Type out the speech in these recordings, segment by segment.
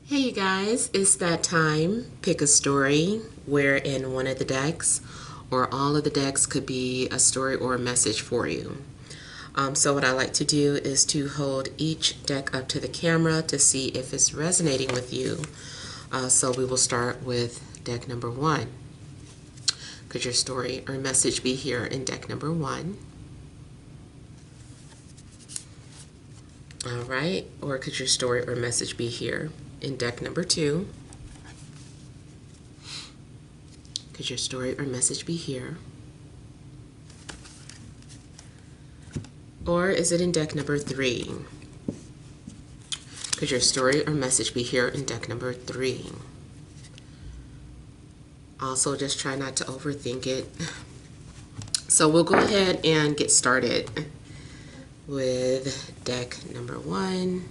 Hey you guys, it's that time. Pick a story where in one of the decks or all of the decks could be a story or a message for you. So what I like to do is to hold each deck up to the camera to see if it's resonating with you. So we will start with deck number one. Could your story or message be here in deck number one? All right, or could your story or message be here in deck number two? Could your story or message be here? Or is it in deck number three? Could your story or message be here in deck number three? Also, just try not to overthink it. So we'll go ahead and get started with deck number one.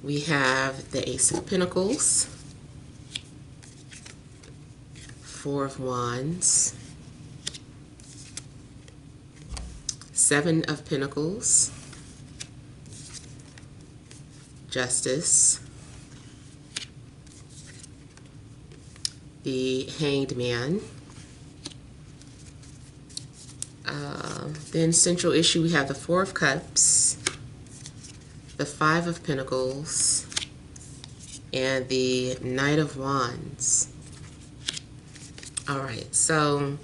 We have the Ace of Pentacles, Four of Wands, Seven of Pentacles, Justice, the Hanged Man. Then central issue, we have the Four of Cups, the Five of Pentacles, and the Knight of Wands. All right, so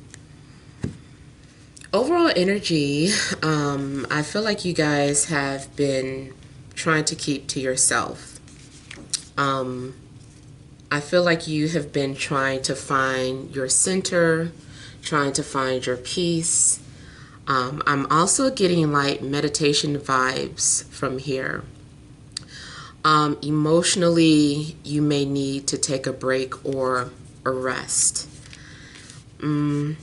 overall energy, I feel like you guys have been trying to keep to yourself. I feel like you have been trying to find your center, trying to find your peace. I'm also getting like meditation vibes from here. Emotionally, you may need to take a break or a rest. Now,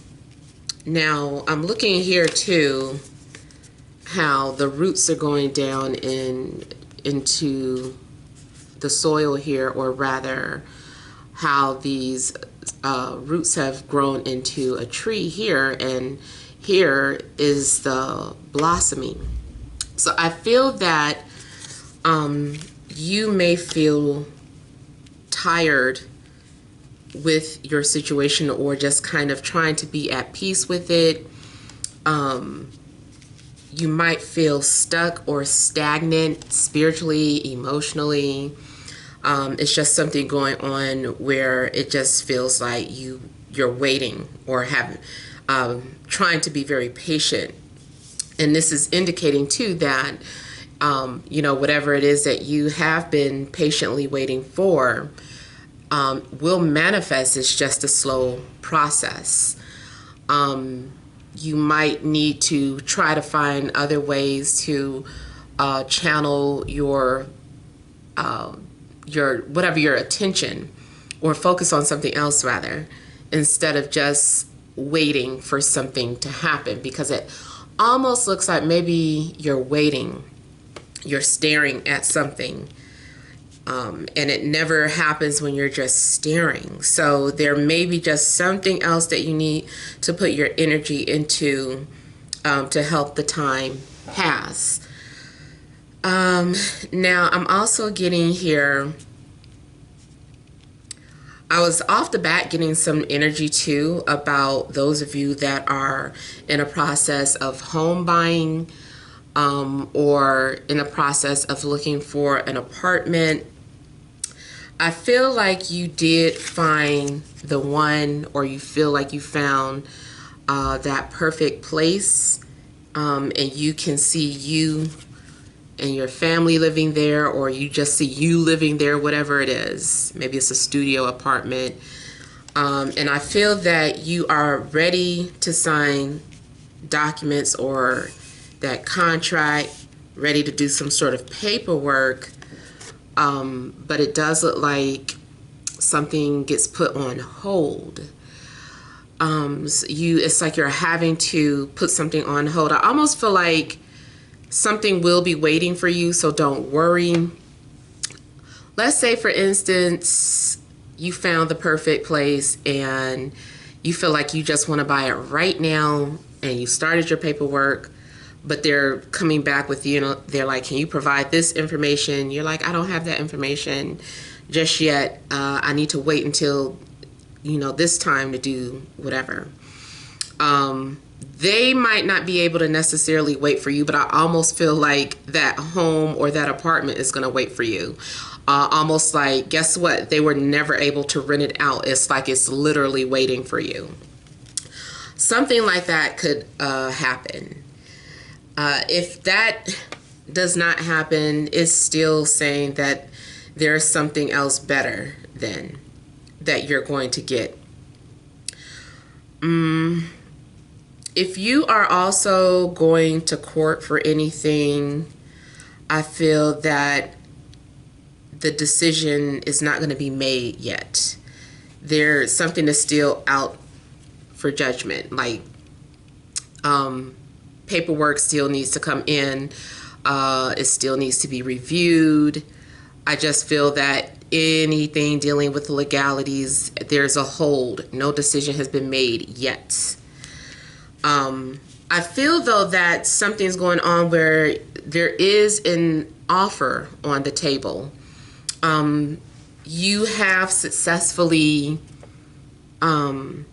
I'm looking here too, how the roots are going down into the soil here, or rather, how these roots have grown into a tree here, and here is the blossoming. So I feel that you may feel tired with your situation, or just kind of trying to be at peace with it. You might feel stuck or stagnant spiritually, emotionally. It's just something going on where it just feels like you're waiting or trying to be very patient. And this is indicating too that whatever it is that you have been patiently waiting for will manifest. It's just a slow process. You might need to try to find other ways to channel your attention, or focus on something else rather, instead of just waiting for something to happen, because it almost looks like maybe you're waiting, you're staring at something, and it never happens when you're just staring. So there may be just something else that you need to put your energy into to help the time pass. Now I'm also getting here, I was off the bat getting some energy too about those of you that are in a process of home buying, or in a process of looking for an apartment. I feel like you did find the one, or you feel like you found that perfect place, and you can see you and your family living there, or you just see you living there, whatever it is. Maybe it's a studio apartment. And I feel that you are ready to sign documents or that contract, ready to do some sort of paperwork. But it does look like something gets put on hold. It's like you're having to put something on hold. I almost feel like something will be waiting for you, so don't worry. Let's say, for instance, you found the perfect place and you feel like you just want to buy it right now, and you started your paperwork, but they're coming back with you, they're like, can you provide this information? You're like, I don't have that information just yet. I need to wait until, this time to do whatever. They might not be able to necessarily wait for you, but I almost feel like that home or that apartment is going to wait for you. Almost like, guess what? They were never able to rent it out. It's like it's literally waiting for you. Something like that could happen. If that does not happen, it's still saying that there's something else better than that you're going to get. If you are also going to court for anything, I feel that the decision is not going to be made yet. There's something that's still out for judgment. Like, paperwork still needs to come in. It still needs to be reviewed. I just feel that anything dealing with the legalities, there's a hold. No decision has been made yet. I feel, though, that something's going on where there is an offer on the table. You have successfully gotten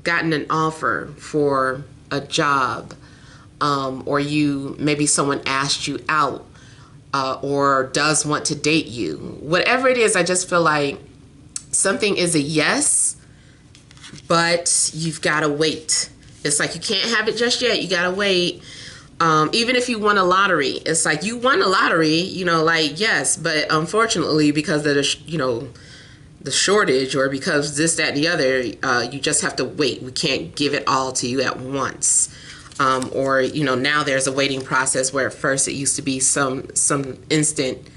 an offer for a job, or maybe someone asked you out, or does want to date you. Whatever it is, I just feel like something is a yes, but you've got to wait. It's like you can't have it just yet. You got to wait. Even if you won a lottery, it's like you won a lottery, yes, but unfortunately, because of the shortage, or because this, that, and the other, you just have to wait. We can't give it all to you at once. Or now there's a waiting process where at first it used to be some instant,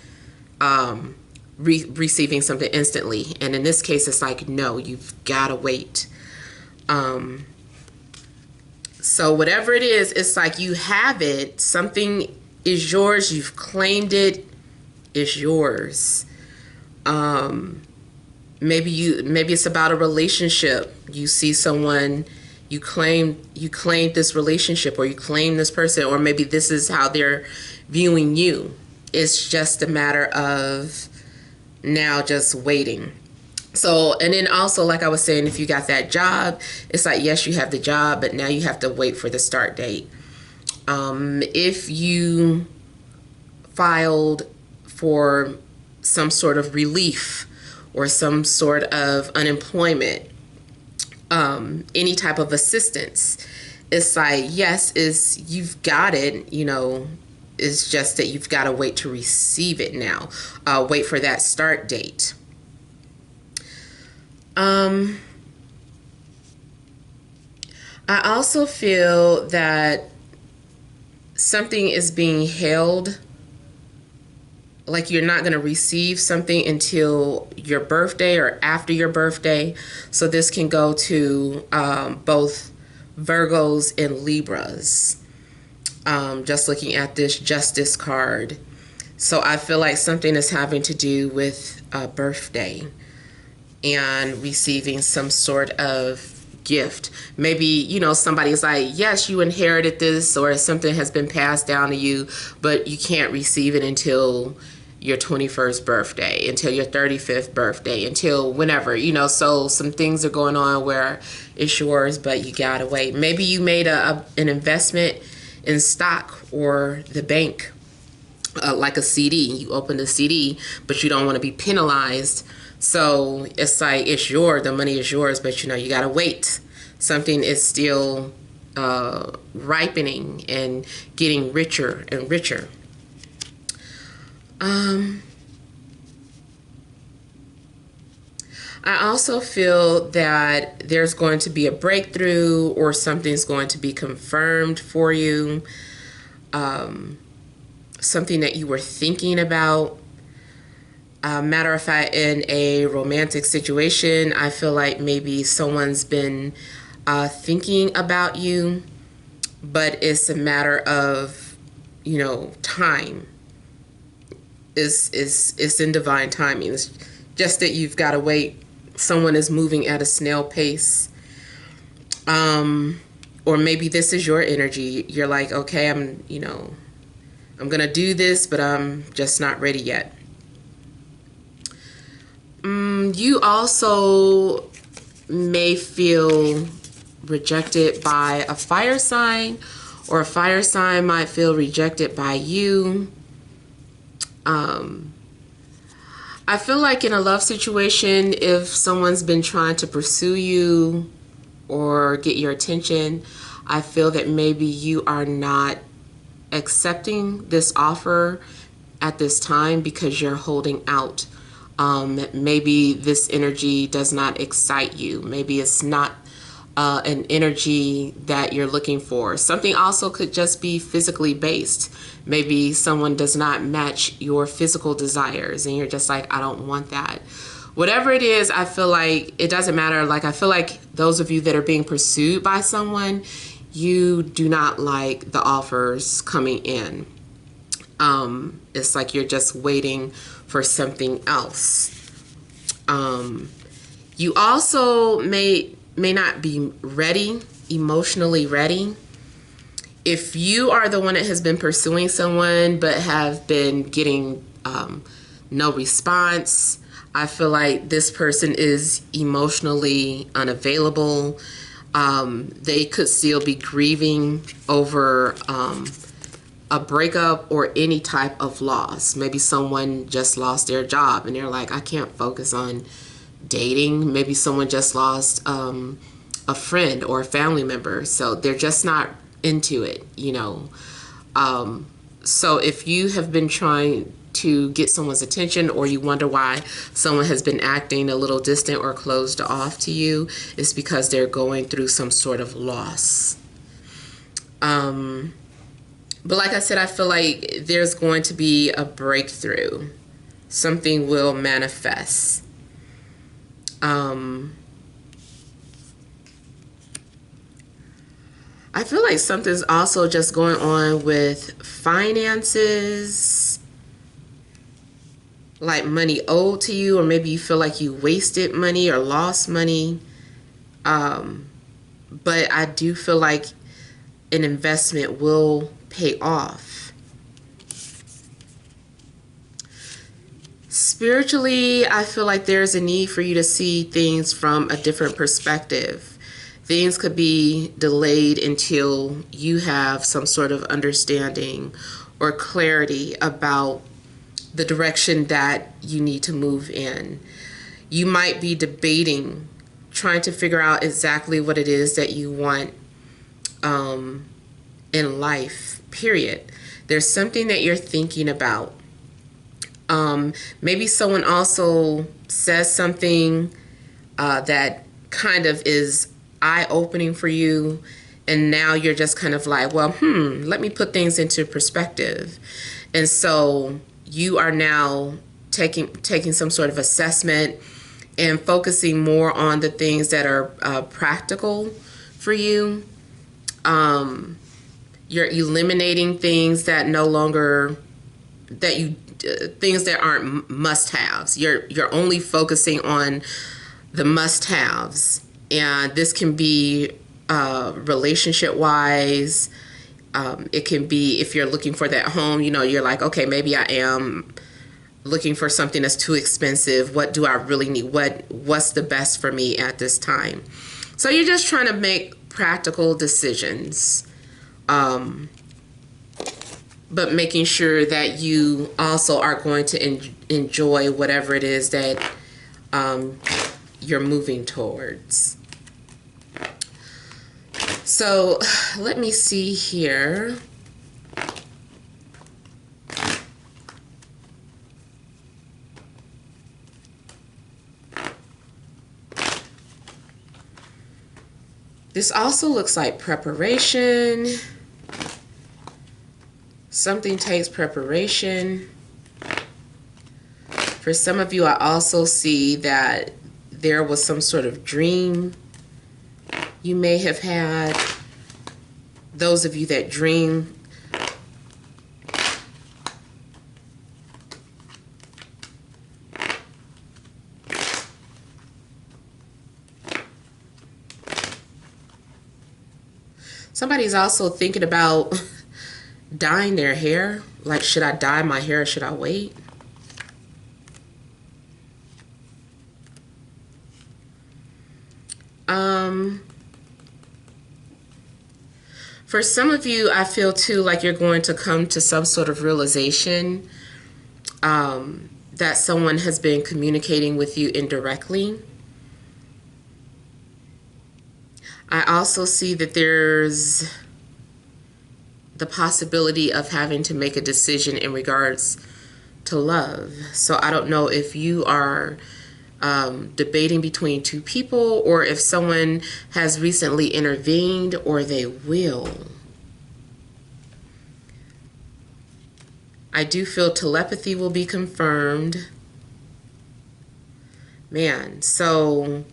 receiving something instantly, and in this case, it's like, no, you've got to wait. So whatever it is, it's like you have it. Something is yours. You've claimed it. It's yours. Maybe it's about a relationship. You see someone, you claim this relationship, or you claim this person, or maybe this is how they're viewing you. It's just a matter of now just waiting. So, and then also, like I was saying, if you got that job, it's like, yes, you have the job, but now you have to wait for the start date. If you filed for some sort of relief or some sort of unemployment, any type of assistance, it's like, yes, you've got it, it's just that you've got to wait to receive it now. Wait for that start date. I also feel that something is being held, like you're not going to receive something until your birthday or after your birthday. So this can go to both Virgos and Libras. Just looking at this Justice card. So I feel like something is having to do with a birthday and receiving some sort of gift. Maybe, somebody's like, yes, you inherited this, or something has been passed down to you, but you can't receive it until your 21st birthday, until your 35th birthday, until whenever, so some things are going on where it's yours, but you gotta wait. Maybe you made an investment in stock or the bank, like a CD. You opened a CD, but you don't want to be penalized. So it's like, it's yours, the money is yours, but you gotta wait. Something is still ripening and getting richer and richer. I also feel that there's going to be a breakthrough, or something's going to be confirmed for you. Something that you were thinking about. Matter of fact, in a romantic situation, I feel like maybe someone's been thinking about you, but it's a matter of, time. It's in divine timing. It's just that you've got to wait. Someone is moving at a snail pace. or maybe this is your energy. You're like, okay, I'm going to do this, but I'm just not ready yet. You also may feel rejected by a fire sign, or a fire sign might feel rejected by you. I feel like in a love situation, if someone's been trying to pursue you or get your attention, I feel that maybe you are not accepting this offer at this time because you're holding out. Maybe this energy does not excite you. Maybe it's not an energy that you're looking for. Something also could just be physically based. Maybe someone does not match your physical desires and you're just like, I don't want that. Whatever it is, I feel like it doesn't matter. Like, I feel like those of you that are being pursued by someone, you do not like the offers coming in. It's like you're just waiting for something else. You also may not be ready, emotionally ready. If you are the one that has been pursuing someone but have been getting no response, I feel like this person is emotionally unavailable. They could still be grieving over a breakup or any type of loss. Maybe someone just lost their job and they're like, I can't focus on dating. Maybe someone just lost a friend or a family member, so they're just not into it, so if you have been trying to get someone's attention, or you wonder why someone has been acting a little distant or closed off to you, it's because they're going through some sort of loss. But like I said, I feel like there's going to be a breakthrough. Something will manifest. I feel like something's also just going on with finances, like money owed to you, or maybe you feel like you wasted money or lost money. But I do feel like an investment will pay off. Spiritually, I feel like there's a need for you to see things from a different perspective. Things could be delayed until you have some sort of understanding or clarity about the direction that you need to move in. You might be debating, trying to figure out exactly what it is that you want in life, period. There's something that you're thinking about. Maybe someone also says something that kind of is eye-opening for you, and now you're just kind of like, well, let me put things into perspective. And so you are now taking some sort of assessment and focusing more on the things that are practical for you. You're eliminating things that no longer, things that aren't must-haves. You're only focusing on the must-haves. And this can be relationship-wise. It can be if you're looking for that home, you're like, okay, maybe I am looking for something that's too expensive. What do I really need? What's the best for me at this time? So you're just trying to make practical decisions, but making sure that you also are going to enjoy whatever it is that you're moving towards. So let me see here. This also looks like preparation. Something takes preparation. For some of you, I also see that there was some sort of dream you may have had. Those of you that dream, Somebody's also thinking about dyeing their hair. Like, should I dye my hair or should I wait? For some of you, I feel too like you're going to come to some sort of realization that someone has been communicating with you indirectly. I also see that there's the possibility of having to make a decision in regards to love. So I don't know if you are debating between two people, or if someone has recently intervened, or they will. I do feel telepathy will be confirmed. Man, so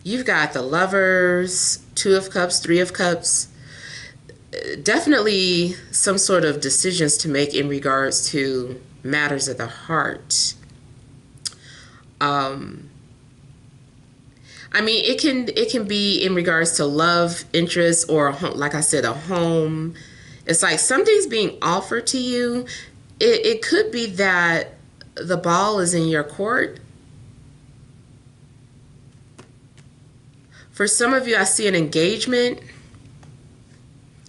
you've got the Lovers, Two of Cups, Three of Cups. Definitely some sort of decisions to make in regards to matters of the heart. I mean, it can be in regards to love, interest, or like I said, a home. It's like something's being offered to you. It could be that the ball is in your court. For some of you, I see an engagement.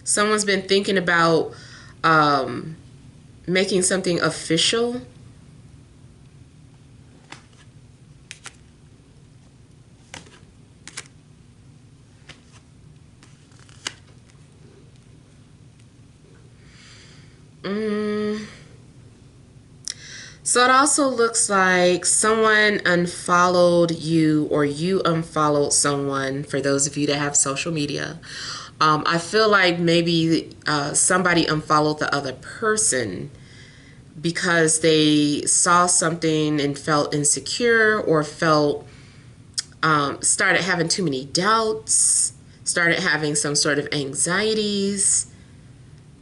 Someone's been thinking about making something official. So it also looks like someone unfollowed you, or you unfollowed someone, for those of you that have social media. I feel like maybe somebody unfollowed the other person because they saw something and felt insecure, or felt started having too many doubts, started having some sort of anxieties.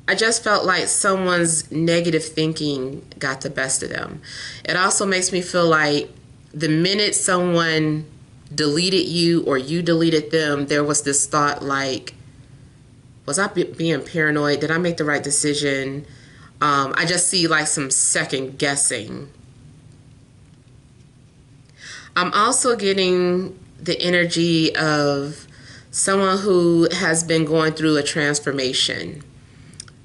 I just felt like someone's negative thinking got the best of them. It also makes me feel like the minute someone deleted you or you deleted them, there was this thought like, was I being paranoid? Did I make the right decision? I just see like some second guessing. I'm also getting the energy of someone who has been going through a transformation.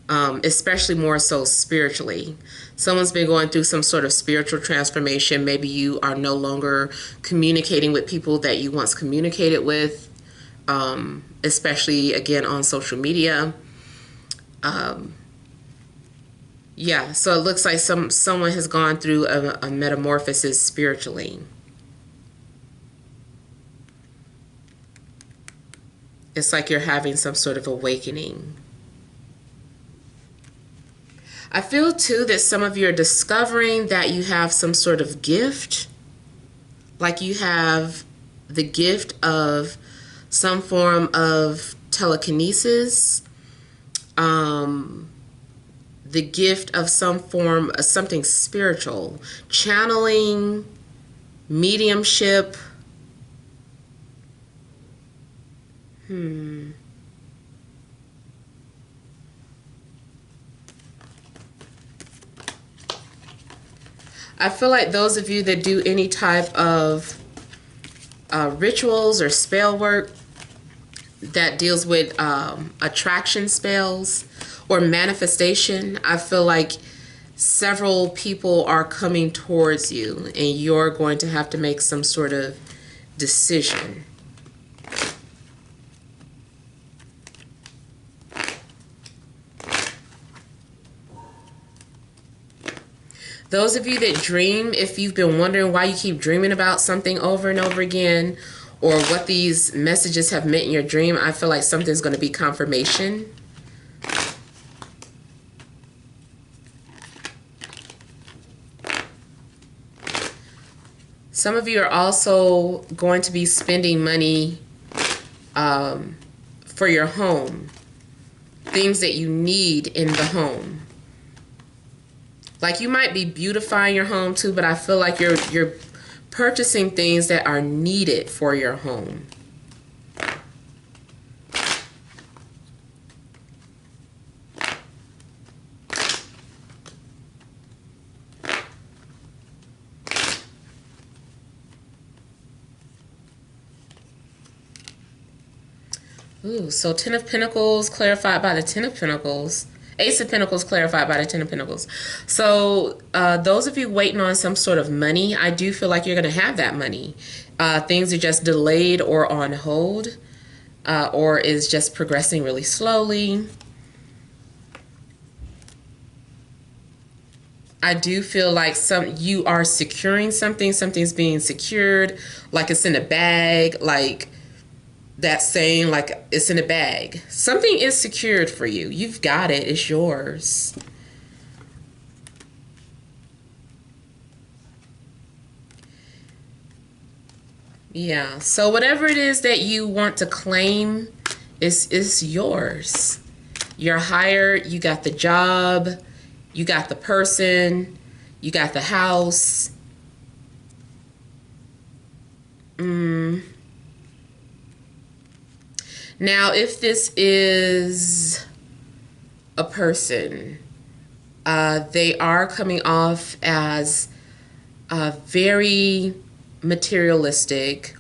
Especially more so spiritually. Someone's been going through some sort of spiritual transformation. Maybe you are no longer communicating with people that you once communicated with, especially again on social media. Yeah, so it looks like someone has gone through a metamorphosis spiritually. It's like you're having some sort of awakening. I feel too that some of you are discovering that you have some sort of gift. Like you have the gift of some form of telekinesis, the gift of some form of something spiritual, channeling, mediumship. I feel like those of you that do any type of rituals or spell work that deals with attraction spells or manifestation, I feel like several people are coming towards you and you're going to have to make some sort of decision. Those of you that dream, if you've been wondering why you keep dreaming about something over and over again, or what these messages have meant in your dream, I feel like something's going to be confirmation. Some of you are also going to be spending money for your home, things that you need in the home. Like you might be beautifying your home too, but I feel like you're purchasing things that are needed for your home. Ooh, so Ten of Pentacles clarified by the Ten of Pentacles. Ace of Pentacles clarified by the Ten of Pentacles. So those of you waiting on some sort of money, I do feel like you're going to have that money. Things are just delayed or on hold, or is just progressing really slowly. I do feel like you are securing something. Something's being secured, like it's in a bag, like that saying, like it's in a bag. Something is secured for you. You've got it. It's yours. Yeah. So whatever it is that you want to claim is yours. You're hired. You got the job. You got the person. You got the house. Now, if this is a person, they are coming off as very materialistic.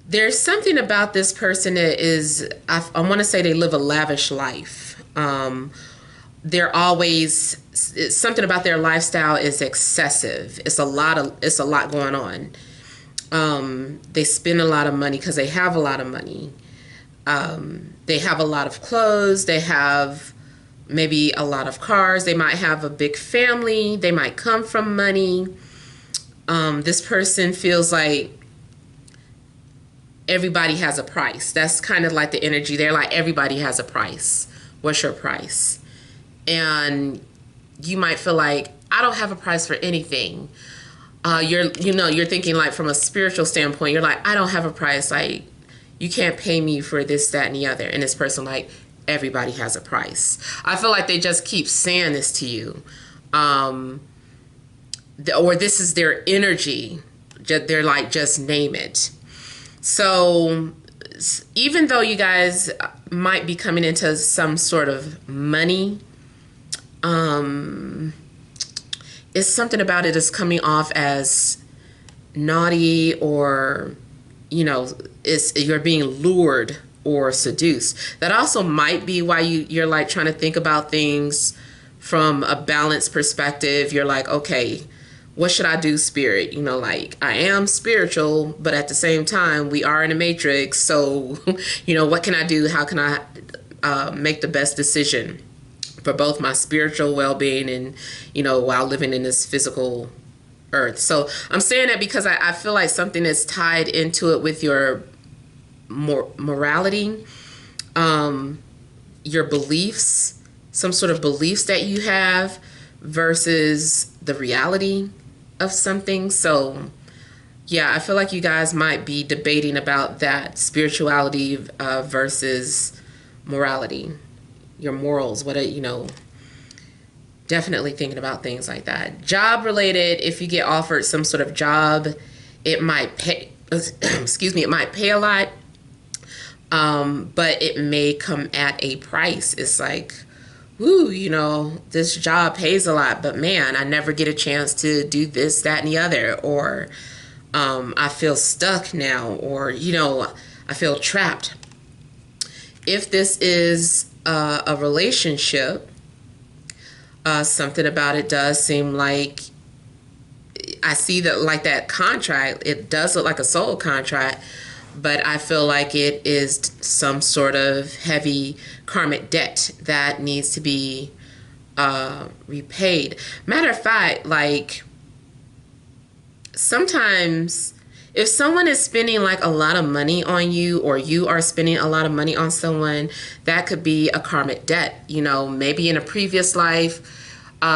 There's something about this person that is, I want to say they live a lavish life. They're always, something about their lifestyle is excessive. It's a lot going on. They spend a lot of money because they have a lot of money. They have a lot of clothes. They have maybe a lot of cars. They might have a big family. They might come from money. This person feels like everybody has a price. That's kind of like the energy. They're like, everybody has a price. What's your price? And you might feel like, I don't have a price for anything. You're thinking like from a spiritual standpoint, you're like, I don't have a price. Like, you can't pay me for this, that, and the other. And this person like, everybody has a price. I feel like they just keep saying this to you. Or this is their energy. They're like, just name it. So even though you guys might be coming into some sort of money, it's something about it is coming off as naughty, or, you're being lured or seduced. That also might be why you're like trying to think about things from a balanced perspective. You're like, okay, what should I do, spirit? Like, I am spiritual, but at the same time, we are in a matrix. So, what can I do? How can I make the best decision for both my spiritual well-being and, while living in this physical earth? So I'm saying that because I feel like something is tied into it with your morality, your beliefs, some sort of beliefs that you have versus the reality of something. So yeah, I feel like you guys might be debating about that spirituality versus morality, your morals, definitely thinking about things like that. Job related, if you get offered some sort of job, it might pay, it might pay a lot, but it may come at a price. It's like, woo, this job pays a lot, but man, I never get a chance to do this, that, and the other. Or I feel stuck now, or, I feel trapped. If this is a relationship, something about it does seem like, I see that like that contract, it does look like a soul contract, but I feel like it is some sort of heavy karmic debt that needs to be repaid. Matter of fact, like, sometimes if someone is spending like a lot of money on you, or you are spending a lot of money on someone, that could be a karmic debt. Maybe in a previous life,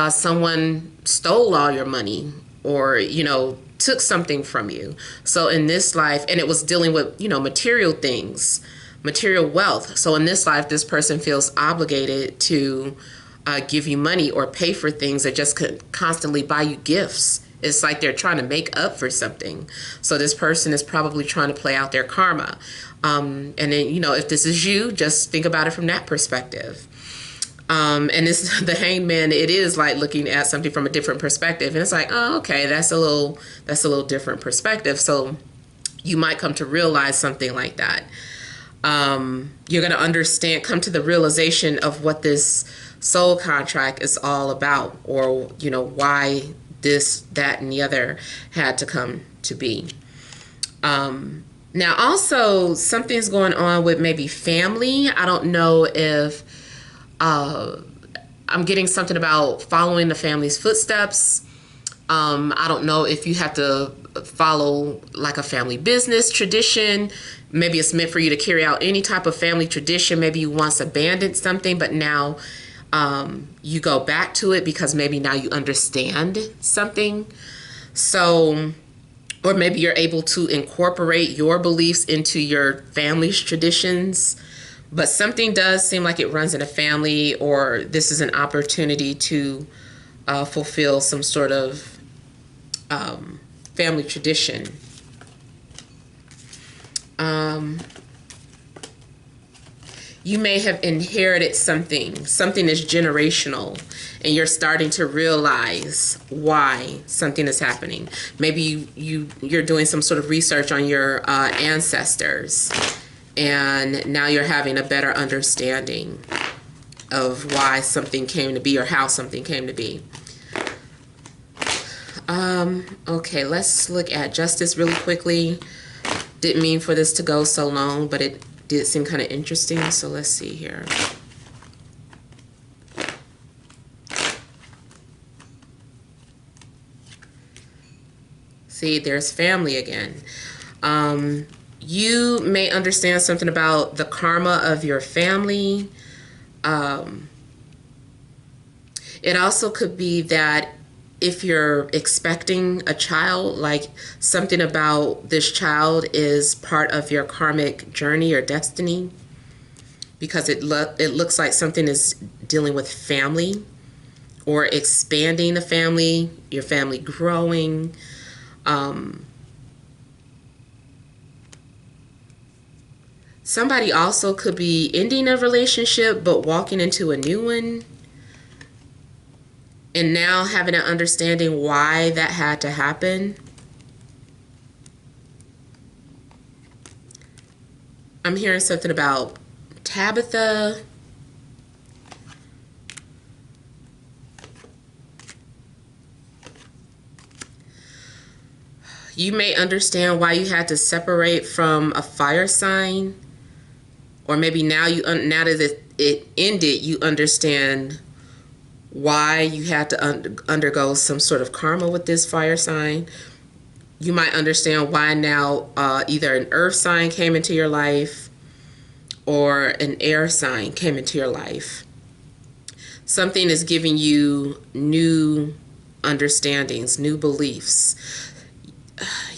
someone stole all your money, or, took something from you. So in this life, and it was dealing with, material things, material wealth. So in this life, this person feels obligated to give you money or pay for things, that just could constantly buy you gifts. It's like they're trying to make up for something. So this person is probably trying to play out their karma. And then, if this is you, just think about it from that perspective. And this, the hangman, it is like looking at something from a different perspective. And it's like, oh, okay, that's a little different perspective. So You might come to realize something like that. You're going to understand, come to the realization of what this soul contract is all about, or, you know, why this, that, and the other had to come to be. Now, also, something's going on with maybe family. I don't know if I'm getting something about following the family's footsteps. I don't know if you have to follow like a family business tradition. Maybe it's meant for you to carry out any type of family tradition. Maybe you once abandoned something, but now you go back to it because maybe now you understand something. So, or maybe you're able to incorporate your beliefs into your family's traditions. But something does seem like it runs in a family, or this is an opportunity to fulfill some sort of family tradition. You may have inherited something is generational, and you're starting to realize why something is happening. Maybe you're doing some sort of research on your ancestors, and now you're having a better understanding of why something came to be, or how something came to be. Okay, let's look at justice really quickly. Didn't mean for this to go so long, but it did seem kind of interesting, so let's see here. See, there's family again. You may understand something about the karma of your family. It also could be that if you're expecting a child, like something about this child is part of your karmic journey or destiny, because it looks like something is dealing with family or expanding the family, your family growing. Somebody also could be ending a relationship but walking into a new one, and now having an understanding why that had to happen. I'm hearing something about Tabitha. You may understand why you had to separate from a fire sign, or maybe now now that it ended, you understand why you had to undergo some sort of karma with this fire sign. You might understand why now either an earth sign came into your life or an air sign came into your life. Something is giving you new understandings, new beliefs.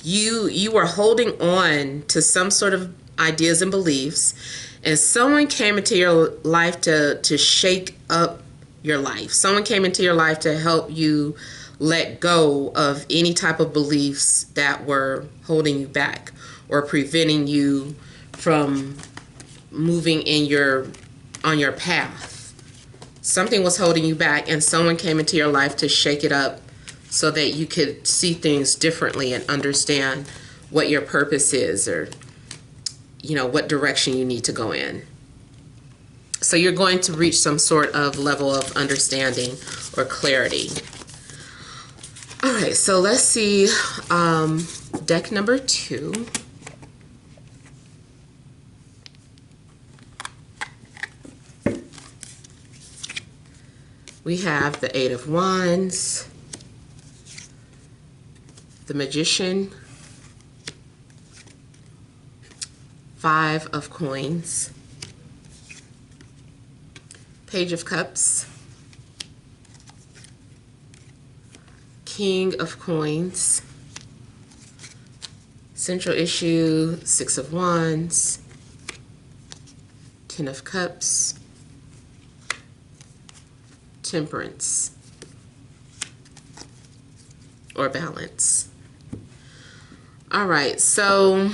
You were holding on to some sort of ideas and beliefs, and someone came into your life to shake up your life. Someone came into your life to help you let go of any type of beliefs that were holding you back or preventing you from moving on your path. Something was holding you back, and someone came into your life to shake it up so that you could see things differently and understand what your purpose is, or what direction you need to go in. So you're going to reach some sort of level of understanding or clarity. All right, so let's see deck number 2. We have the 8 of Wands, the Magician, 5 of Coins, Page of Cups, King of Coins, Central Issue, 6 of Wands, 10 of Cups, Temperance, or Balance. All right, so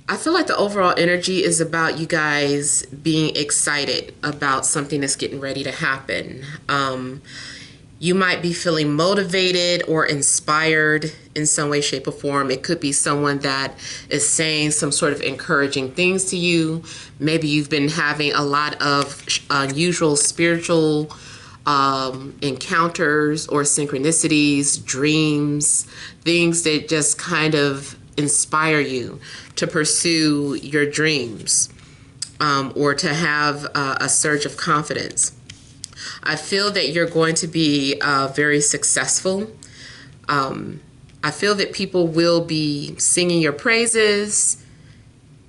I feel like the overall energy is about you guys being excited about something that's getting ready to happen. You might be feeling motivated or inspired in some way, shape, or form. It could be someone that is saying some sort of encouraging things to you. Maybe you've been having a lot of unusual spiritual encounters or synchronicities, dreams, things that just kind of inspire you to pursue your dreams, or to have a surge of confidence. I feel that you're going to be very successful. I feel that people will be singing your praises,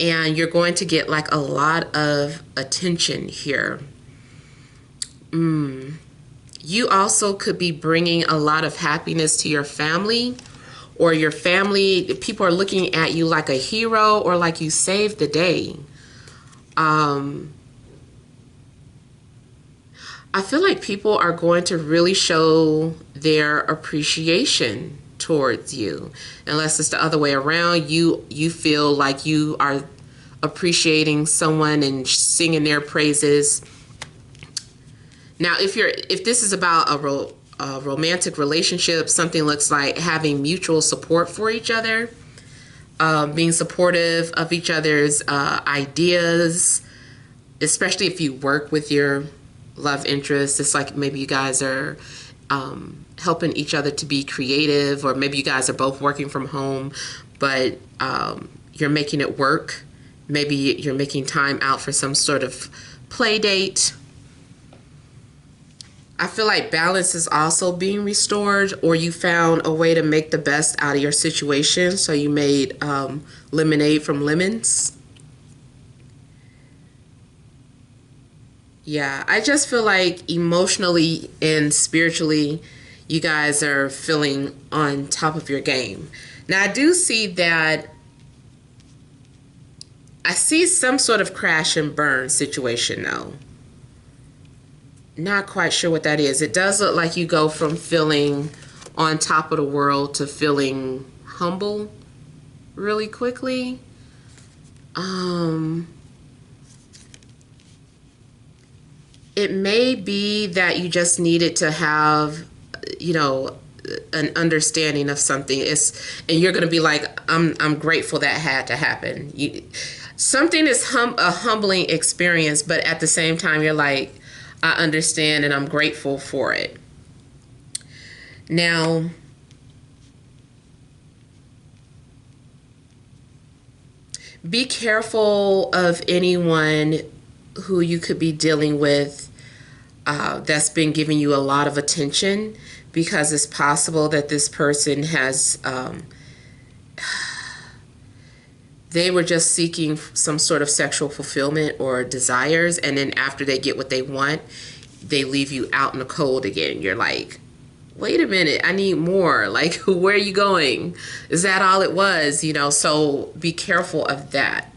and you're going to get like a lot of attention here. You also could be bringing a lot of happiness to your family, or your family, people are looking at you like a hero or like you saved the day. I feel like people are going to really show their appreciation towards you. Unless it's the other way around, you feel like you are appreciating someone and singing their praises. Now, if this is about a romantic relationship, something looks like having mutual support for each other, being supportive of each other's ideas, especially if you work with your love interest. It's like maybe you guys are helping each other to be creative, or maybe you guys are both working from home, but you're making it work. Maybe you're making time out for some sort of play date. I feel like balance is also being restored, or you found a way to make the best out of your situation. So you made lemonade from lemons. Yeah, I just feel like emotionally and spiritually, you guys are feeling on top of your game. Now, I do see that I see some sort of crash and burn situation though. Not quite sure what that is. It does look like you go from feeling on top of the world to feeling humble really quickly. It may be that you just needed to have, an understanding of something. And you're going to be like, I'm grateful that had to happen. Something is a humbling experience, but at the same time, you're like, I understand and I'm grateful for it. Now, be careful of anyone who you could be dealing with that's been giving you a lot of attention, because it's possible that this person has they were just seeking some sort of sexual fulfillment or desires, and then after they get what they want, they leave you out in the cold again. You're like, wait a minute, I need more. Like, where are you going? Is that all it was? So be careful of that.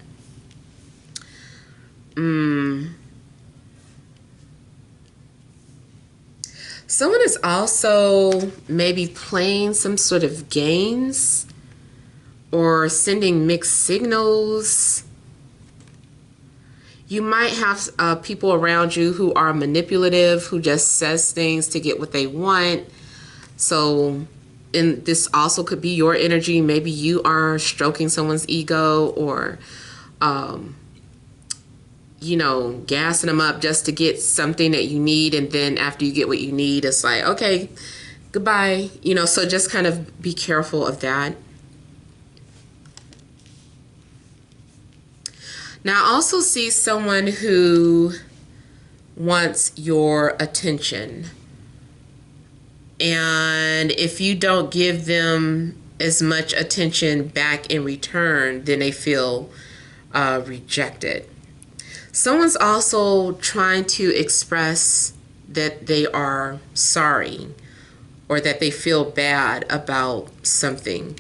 Someone is also maybe playing some sort of games or sending mixed signals. You might have people around you who are manipulative, who just says things to get what they want. So, and this also could be your energy. Maybe you are stroking someone's ego, or gassing them up just to get something that you need. And then after you get what you need, it's like, okay, goodbye. So just kind of be careful of that. Now, I also see someone who wants your attention. And if you don't give them as much attention back in return, then they feel rejected. Someone's also trying to express that they are sorry, or that they feel bad about something.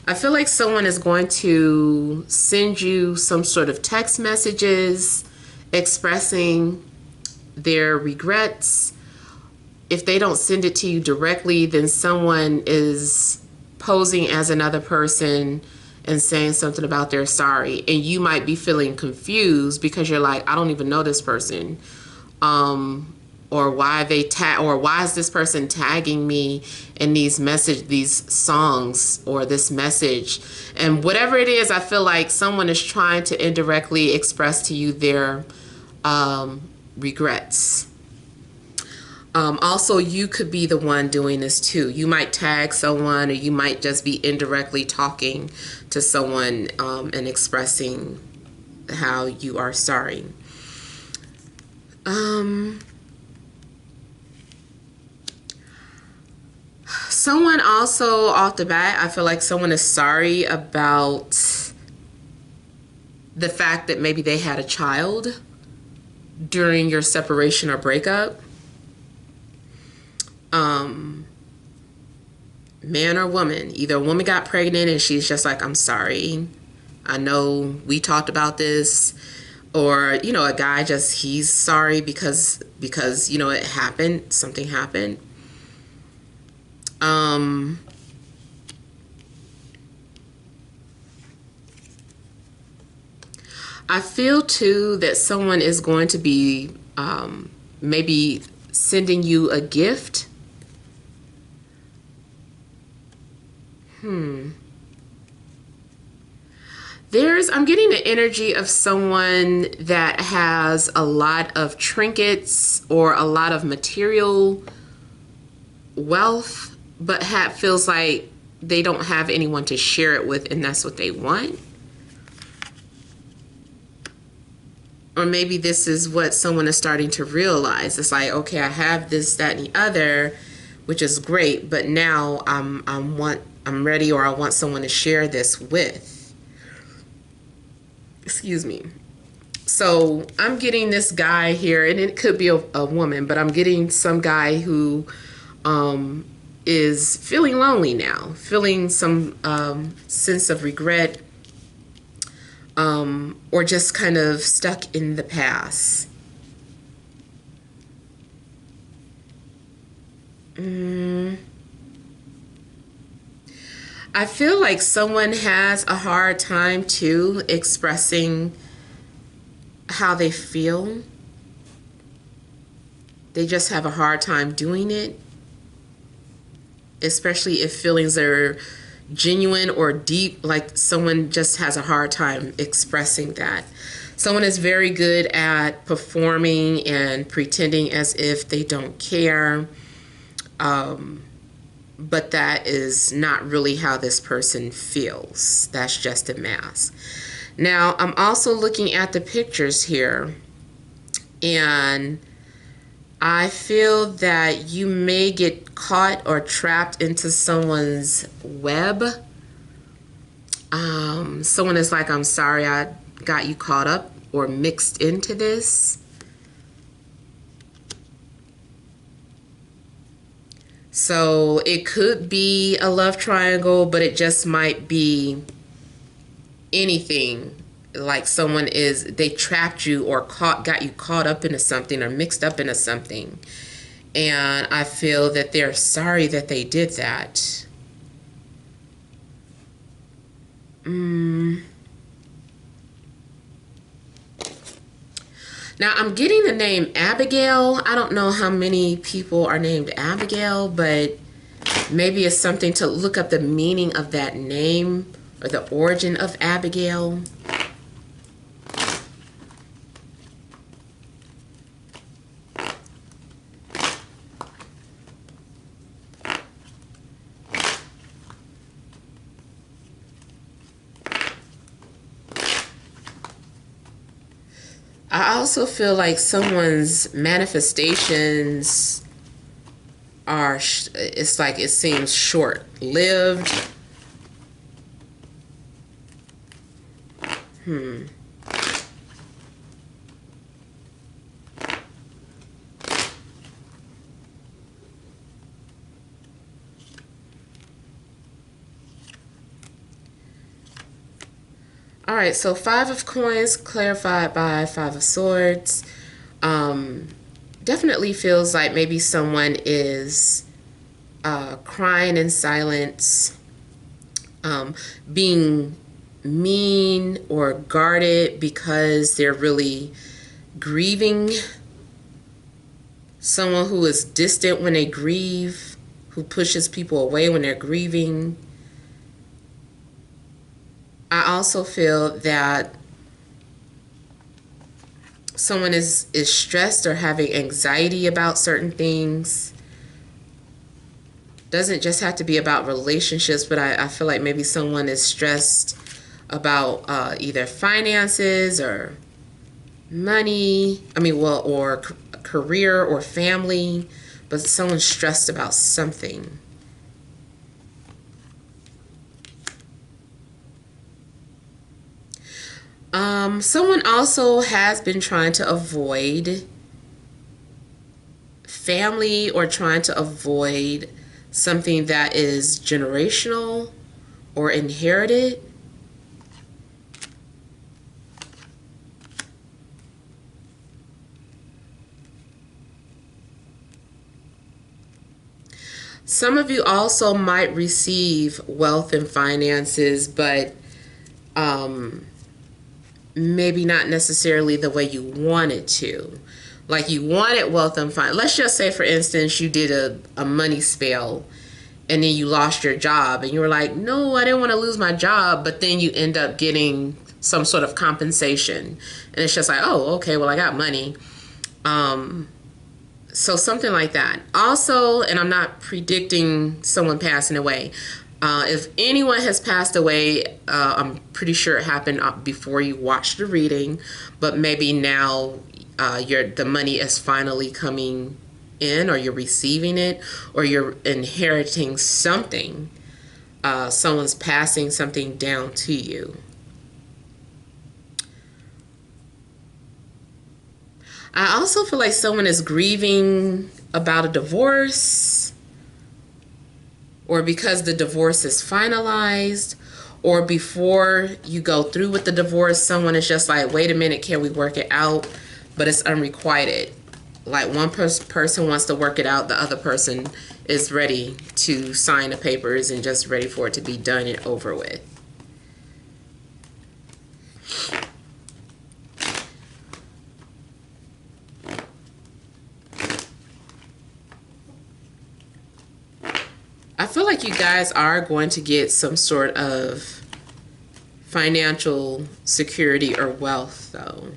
I feel like someone is going to send you some sort of text messages expressing their regrets. If they don't send it to you directly, then someone is posing as another person and saying something about they're sorry. And you might be feeling confused because you're like, I don't even know this person. or why they or why is this person tagging me in these songs or this message. And whatever it is, I feel like someone is trying to indirectly express to you their regrets. Also, you could be the one doing this too. You might tag someone, or you might just be indirectly talking to someone and expressing how you are sorry. Someone also, off the bat, I feel like someone is sorry about the fact that maybe they had a child during your separation or breakup. Man or woman, either a woman got pregnant and she's just like, I'm sorry, I know we talked about this, or a guy just, he's sorry because it happened, something happened. I feel too that someone is going to be maybe sending you a gift. I'm getting the energy of someone that has a lot of trinkets or a lot of material wealth, but feels like they don't have anyone to share it with, and that's what they want. Or maybe this is what someone is starting to realize. It's like, okay, I have this, that, and the other, which is great, but now I'm ready, or I want someone to share this with. Excuse me. So I'm getting this guy here, and it could be a woman, but I'm getting some guy who is feeling lonely now, feeling some sense of regret, or just kind of stuck in the past. I feel like someone has a hard time too expressing how they feel. They just have a hard time doing it, especially if feelings are genuine or deep. Like someone just has a hard time expressing that. Someone is very good at performing and pretending as if they don't care. But that is not really how this person feels. That's just a mask. Now, I'm also looking at the pictures here, and I feel that you may get caught or trapped into someone's web. Someone is like, I'm sorry I got you caught up or mixed into this. So it could be a love triangle, but it just might be anything. Like they trapped you or got you caught up into something or mixed up into something. And I feel that they're sorry that they did that. Now, I'm getting the name Abigail. I don't know how many people are named Abigail, but maybe it's something to look up the meaning of that name or the origin of Abigail. I also feel like someone's manifestations are, it's like it seems short-lived. All right, so 5 of Coins clarified by 5 of Swords. Definitely feels like maybe someone is crying in silence, being mean or guarded because they're really grieving Someone who is distant when they grieve, who pushes people away when they're grieving. I also feel that someone is stressed or having anxiety about certain things. Doesn't just have to be about relationships, but I feel like maybe someone is stressed about either finances or money. Or career or family, but someone's stressed about something. Someone also has been trying to avoid family or trying to avoid something that is generational or inherited. Some of you also might receive wealth and finances, but maybe not necessarily the way you wanted to. Like you wanted wealth and finance. Let's just say, for instance, you did a money spell and then you lost your job and you were like, no, I didn't want to lose my job. But then you end up getting some sort of compensation. And it's just like, oh, okay, well, I got money. So something like that. Also, and I'm not predicting someone passing away. If anyone has passed away, I'm pretty sure it happened before you watched the reading, but maybe now the money is finally coming in, or you're receiving it, or you're inheriting something. Someone's passing something down to you. I also feel like someone is grieving about a divorce, or because the divorce is finalized, or before you go through with the divorce, someone is just like, wait a minute, can we work it out? But it's unrequited. Like one person wants to work it out, the other person is ready to sign the papers and just ready for it to be done and over with. I feel like you guys are going to get some sort of financial security or wealth, though.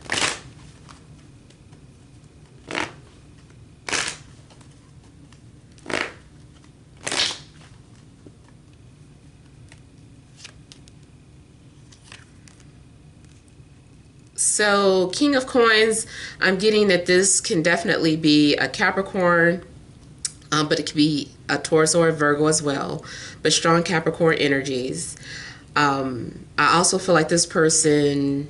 So, King of Coins, I'm getting that this can definitely be a Capricorn, but it could be a Taurus or a Virgo as well, but strong Capricorn energies. I also feel like this person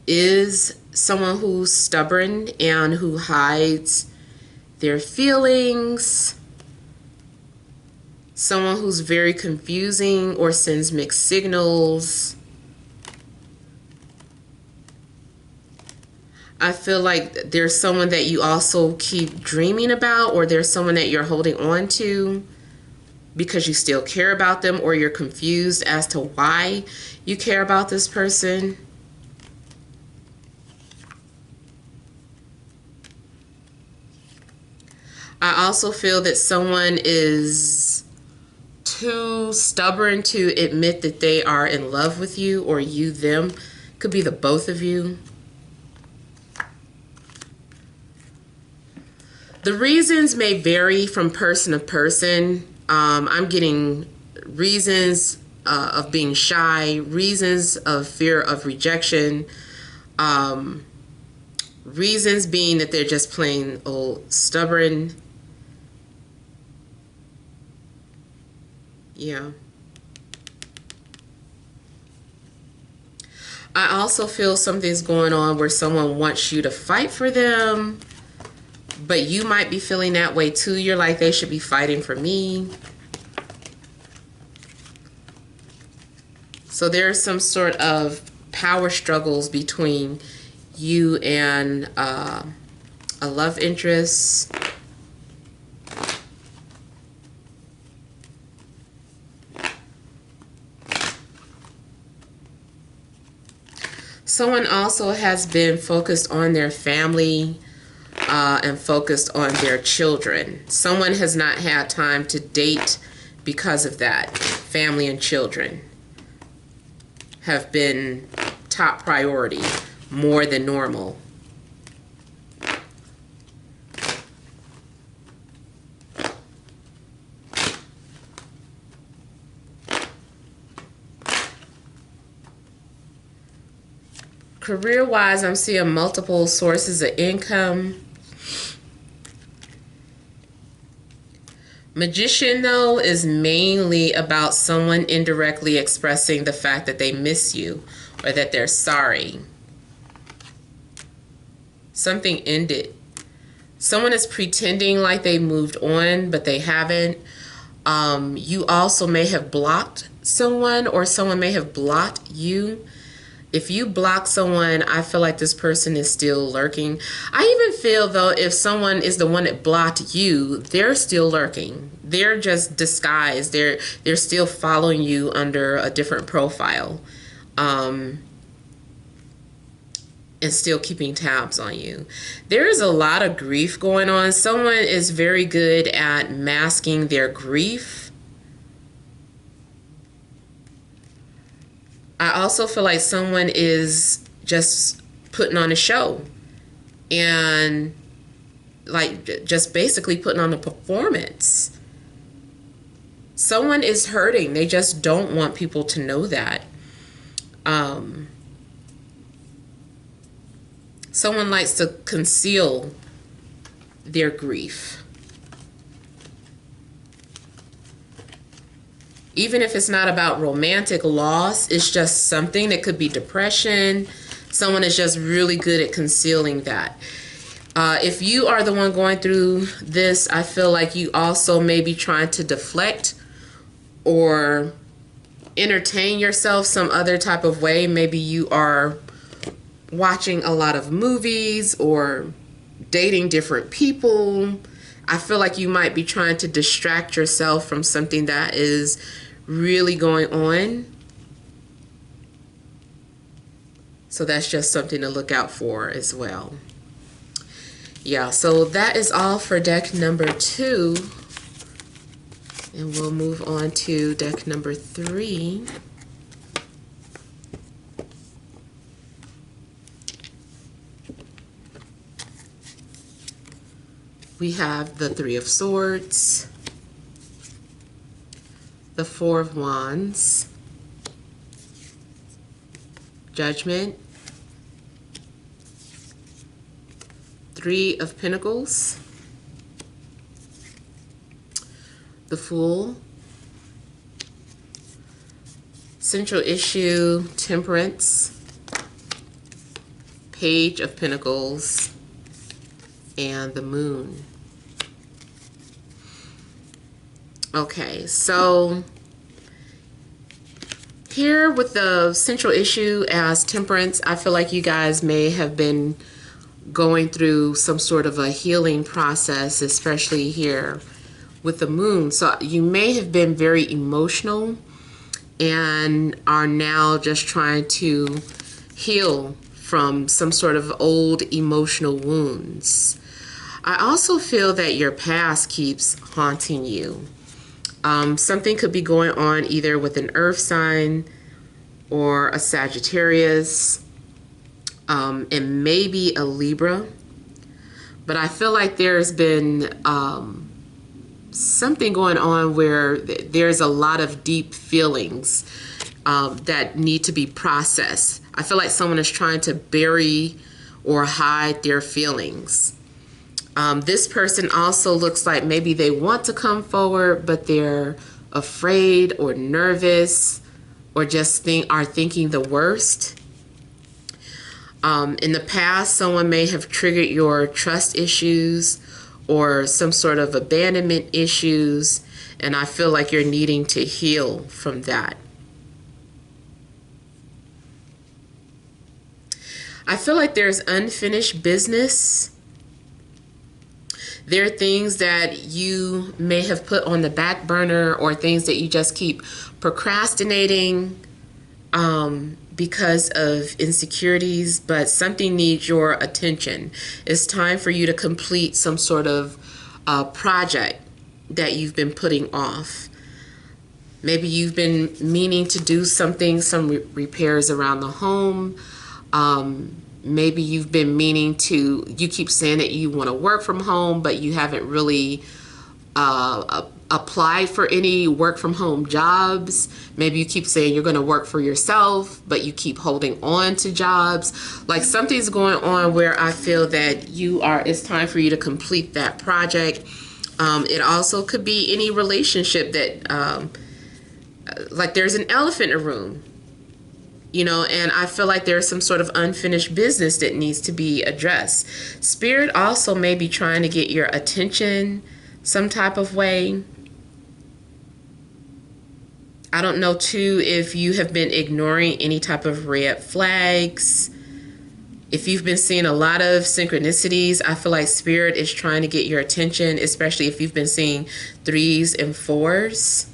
is someone who's stubborn and who hides their feelings, someone who's very confusing or sends mixed signals. I feel like there's someone that you also keep dreaming about, or there's someone that you're holding on to because you still care about them, or you're confused as to why you care about this person. I also feel that someone is too stubborn to admit that they are in love with you, or you them. Could be the both of you. The reasons may vary from person to person. I'm getting reasons of being shy, reasons of fear of rejection, reasons being that they're just plain old stubborn. Yeah. I also feel something's going on where someone wants you to fight for them, but you might be feeling that way too. You're like, they should be fighting for me. So there's some sort of power struggles between you and a love interest. Someone also has been focused on their family. and focused on their children. Someone has not had time to date because of that. Family and children have been top priority, more than normal. Career-wise, I'm seeing multiple sources of income. Magician, though, is mainly about someone indirectly expressing the fact that they miss you or that they're sorry. Something ended. Someone is pretending like they moved on, but they haven't. You also may have blocked someone, or someone may have blocked you. If you block someone, I feel like this person is still lurking. I even feel, though, if someone is the one that blocked you, they're still lurking. They're just disguised. They're still following you under a different profile, and still keeping tabs on you. There is a lot of grief going on. Someone is very good at masking their grief. I also feel like someone is just putting on a show and like just basically putting on a performance. Someone is hurting. They just don't want people to know that. Someone likes to conceal their grief. Even if it's not about romantic loss, it's just something that could be depression. Someone is just really good at concealing that. If you are the one going through this, I feel like you also may be trying to deflect or entertain yourself some other type of way. Maybe you are watching a lot of movies or dating different people. I feel like you might be trying to distract yourself from something that is really going on. So that's just something to look out for as well. Yeah, so that is all for deck number 2. And we'll move on to deck number 3. We have the 3 of Swords, the 4 of Wands, Judgment, 3 of Pentacles, the Fool, Central Issue, Temperance, Page of Pentacles, and the Moon. Okay, so here with the central issue as Temperance, I feel like you guys may have been going through some sort of a healing process, especially here with the Moon. So you may have been very emotional and are now just trying to heal from some sort of old emotional wounds. I also feel that your past keeps haunting you. Something could be going on either with an earth sign or a Sagittarius, and maybe a Libra. But I feel like there's been something going on where there's a lot of deep feelings that need to be processed. I feel like someone is trying to bury or hide their feelings. This person also looks like maybe they want to come forward, but they're afraid or nervous or just are thinking the worst. In the past, someone may have triggered your trust issues or some sort of abandonment issues, and I feel like you're needing to heal from that. I feel like there's unfinished business. There are things that you may have put on the back burner or things that you just keep procrastinating because of insecurities, but something needs your attention. It's time for you to complete some sort of project that you've been putting off. Maybe you've been meaning to do something, some repairs around the home. Maybe you've been meaning to, you keep saying that you want to work from home, but you haven't really applied for any work from home jobs. Maybe you keep saying you're going to work for yourself, but you keep holding on to jobs. Like something's going on where I feel that it's time for you to complete that project. It also could be any relationship that, like there's an elephant in a room, and I feel like there's some sort of unfinished business that needs to be addressed. Spirit also may be trying to get your attention some type of way. I don't know too if you have been ignoring any type of red flags. If you've been seeing a lot of synchronicities, I feel like Spirit is trying to get your attention, especially if you've been seeing 3s and 4s.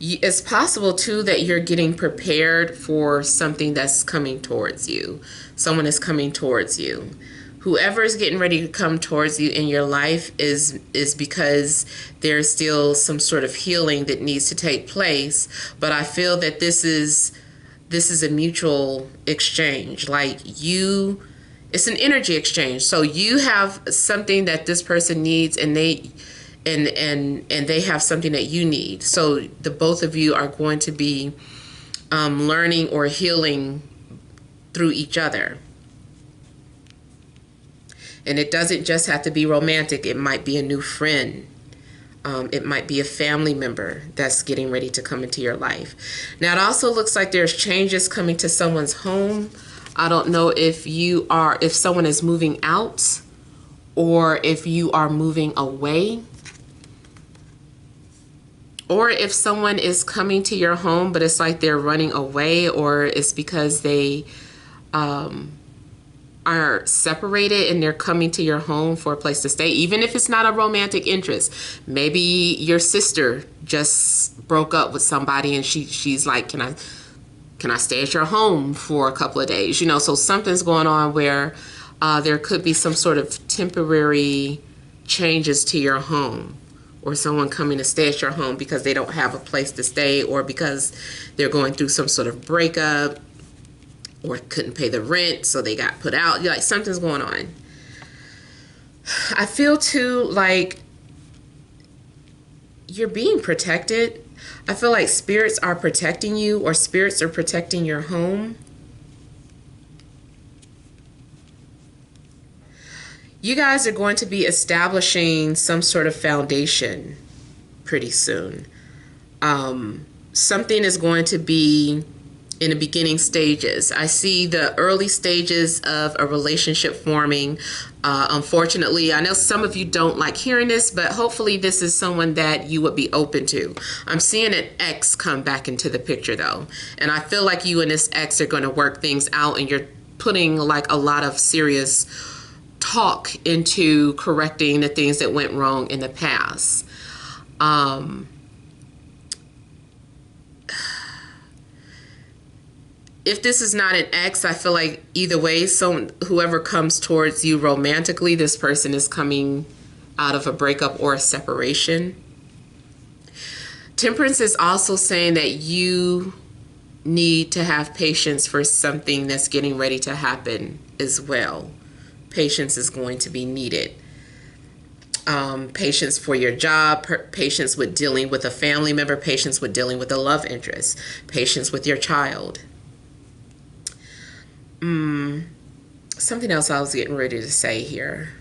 It's possible too that you're getting prepared for something that's coming towards you. Someone is coming towards you. Whoever is getting ready to come towards you in your life is because there's still some sort of healing that needs to take place. But I feel that this is a mutual exchange. It's an energy exchange. So you have something that this person needs, and they have something that you need. So the both of you are going to be learning or healing through each other. And it doesn't just have to be romantic. It might be a new friend. It might be a family member that's getting ready to come into your life. Now, it also looks like there's changes coming to someone's home. I don't know if someone is moving out or if you are moving away. Or if someone is coming to your home, but it's like they're running away, or it's because they are separated and they're coming to your home for a place to stay, even if it's not a romantic interest. Maybe your sister just broke up with somebody and she's like, can I stay at your home for a couple of days? So something's going on where there could be some sort of temporary changes to your home, or someone coming to stay at your home because they don't have a place to stay, or because they're going through some sort of breakup, or couldn't pay the rent, so they got put out. Like something's going on. I feel too like you're being protected. I feel like spirits are protecting you, or spirits are protecting your home. You guys are going to be establishing some sort of foundation pretty soon. Something is going to be in the beginning stages. I see the early stages of a relationship forming. Unfortunately, I know some of you don't like hearing this, but hopefully this is someone that you would be open to. I'm seeing an ex come back into the picture though. And I feel like you and this ex are going to work things out, and you're putting like a lot of serious talk into correcting the things that went wrong in the past. If this is not an ex, I feel like either way, whoever comes towards you romantically, this person is coming out of a breakup or a separation. Temperance is also saying that you need to have patience for something that's getting ready to happen as well. Patience is going to be needed. Patience for your job, patience with dealing with a family member, patience with dealing with a love interest, patience with your child. Something else I was getting ready to say here.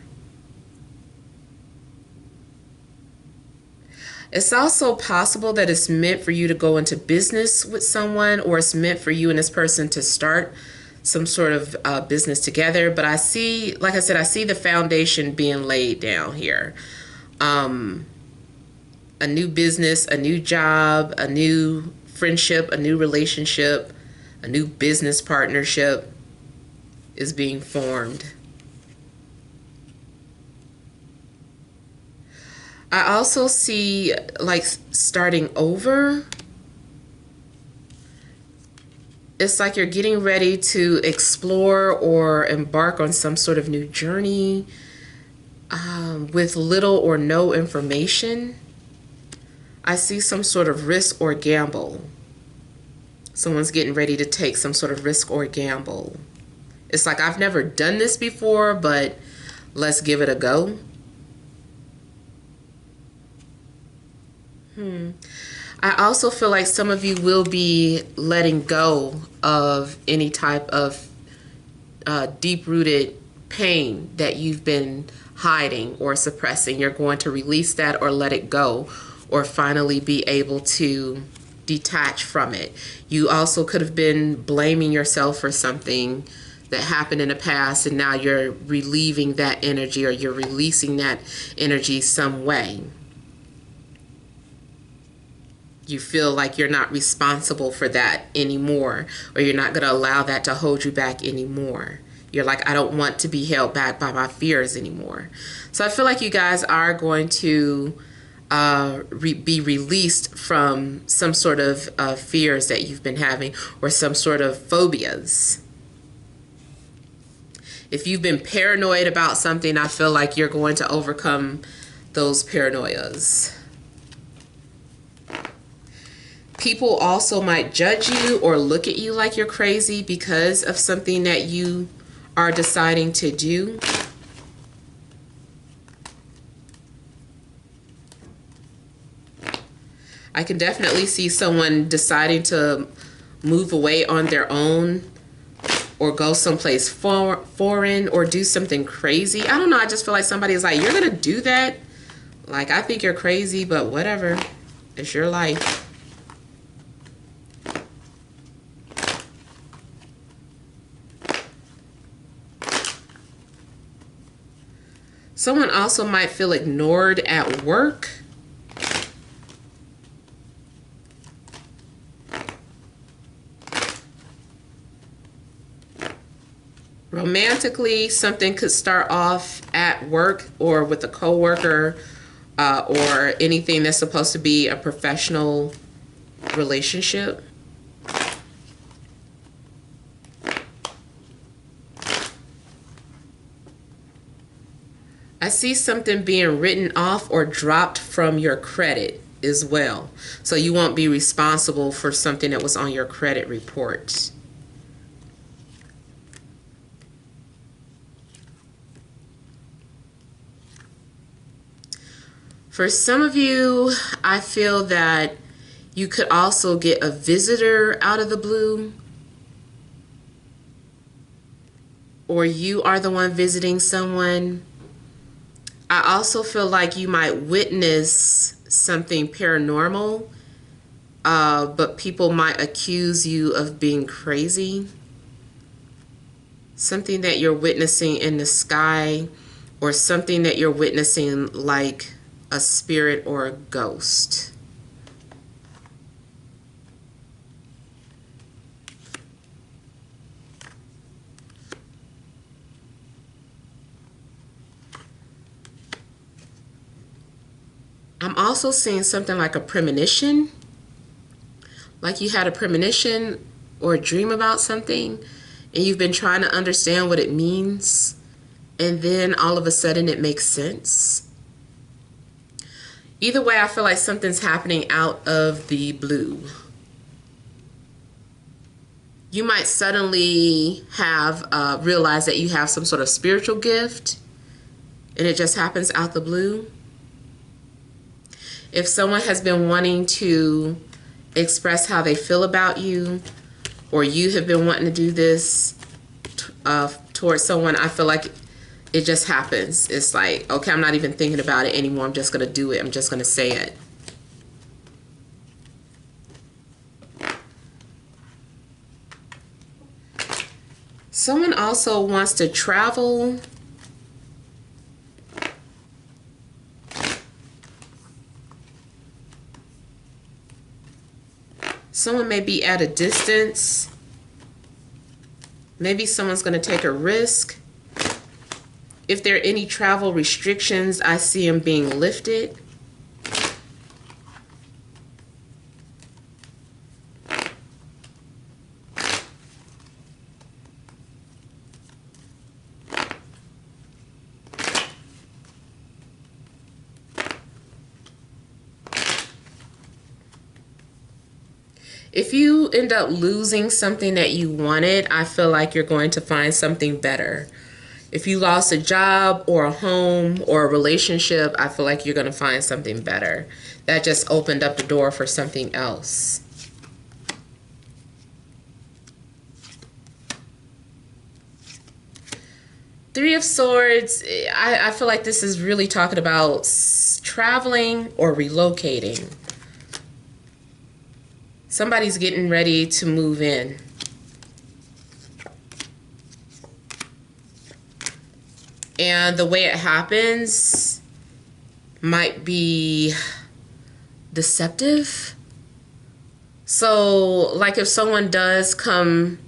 It's also possible that it's meant for you to go into business with someone, or it's meant for you and this person to start some sort of business together. But I see, like I said, I see the foundation being laid down here. A new business, a new job, a new friendship, a new relationship, a new business partnership is being formed. I also see like starting over. It's like you're getting ready to explore or embark on some sort of new journey with little or no information. I see some sort of risk or gamble. Someone's getting ready to take some sort of risk or gamble. It's like, I've never done this before, but let's give it a go. I also feel like some of you will be letting go of any type of deep-rooted pain that you've been hiding or suppressing. You're going to release that or let it go, or finally be able to detach from it. You also could have been blaming yourself for something that happened in the past, and now you're relieving that energy, or you're releasing that energy some way. You feel like you're not responsible for that anymore, or you're not going to allow that to hold you back anymore. You're like, I don't want to be held back by my fears anymore. So I feel like you guys are going to be released from some sort of fears that you've been having, or some sort of phobias. If you've been paranoid about something, I feel like you're going to overcome those paranoias. People also might judge you or look at you like you're crazy because of something that you are deciding to do. I can definitely see someone deciding to move away on their own, or go someplace foreign, or do something crazy. I don't know. I just feel like somebody's like, you're going to do that? Like, I think you're crazy, but whatever. It's your life. Someone also might feel ignored at work. Romantically, something could start off at work or with a coworker, or anything that's supposed to be a professional relationship. I see something being written off or dropped from your credit as well. So you won't be responsible for something that was on your credit report. For some of you, I feel that you could also get a visitor out of the blue, or you are the one visiting someone. I also feel like you might witness something paranormal, but people might accuse you of being crazy. Something that you're witnessing in the sky, or something that you're witnessing like a spirit or a ghost. I'm also seeing something like a premonition, like you had a premonition or a dream about something, and you've been trying to understand what it means, and then all of a sudden it makes sense. Either way, I feel like something's happening out of the blue. You might suddenly have realized that you have some sort of spiritual gift, and it just happens out the blue. If someone has been wanting to express how they feel about you, or you have been wanting to do this towards someone, I feel like it just happens. It's like, okay, I'm not even thinking about it anymore. I'm just going to do it. I'm just going to say it. Someone also wants to travel. Someone may be at a distance. Maybe someone's going to take a risk. If there are any travel restrictions, I see them being lifted. If you end up losing something that you wanted, I feel like you're going to find something better. If you lost a job or a home or a relationship, I feel like you're going to find something better. That just opened up the door for something else. Three of Swords, I feel like this is really talking about traveling or relocating. Somebody's getting ready to move in. And the way it happens might be deceptive. So, like if someone does come,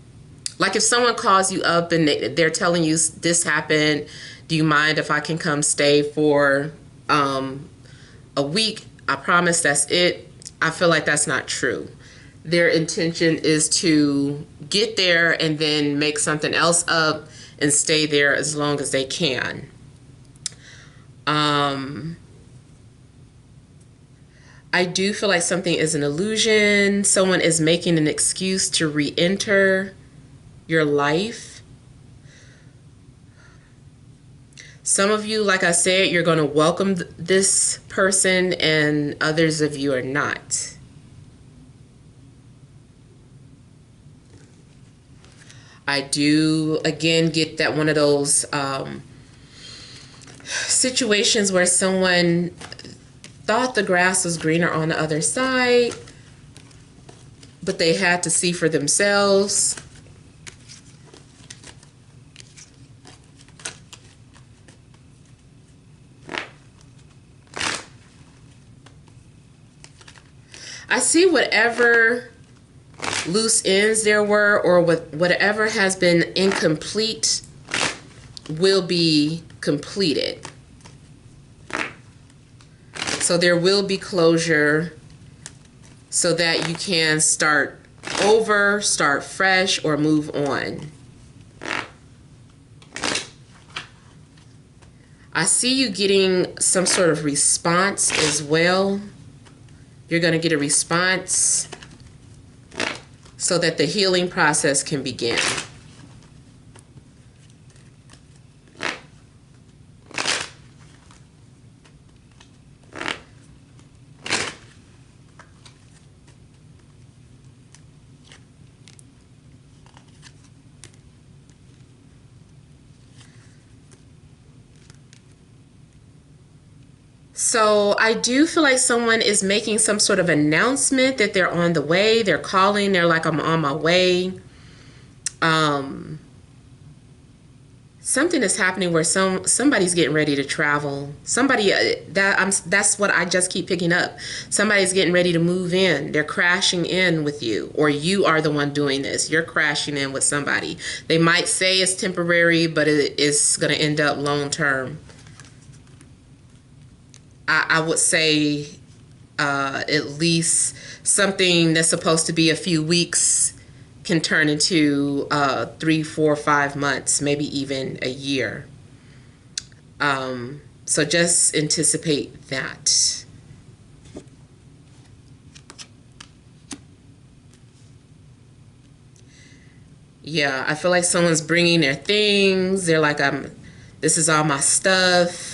like if someone calls you up and they're telling you this happened, do you mind if I can come stay for a week? I promise that's it. I feel like that's not true. Their intention is to get there and then make something else up and stay there as long as they can. I do feel like something is an illusion. Someone is making an excuse to re-enter your life. Some of you, like I said, you're going to welcome this person, and others of you are not. I do, again, get that one of those situations where someone thought the grass was greener on the other side, but they had to see for themselves. I see whatever loose ends there were, or whatever has been incomplete will be completed. So there will be closure so that you can start over, start fresh, or move on. I see you getting some sort of response as well. You're going to get a response so that the healing process can begin. So I do feel like someone is making some sort of announcement that they're on the way. They're calling. They're like, I'm on my way. Something is happening where somebody's getting ready to travel. Somebody that's what I just keep picking up. Somebody's getting ready to move in. They're crashing in with you, or you are the one doing this. You're crashing in with somebody. They might say it's temporary, but it is going to end up long term. I would say at least something that's supposed to be a few weeks can turn into 3, 4, 5 months, maybe even a year. So just anticipate that. Yeah, I feel like someone's bringing their things. They're like, this is all my stuff.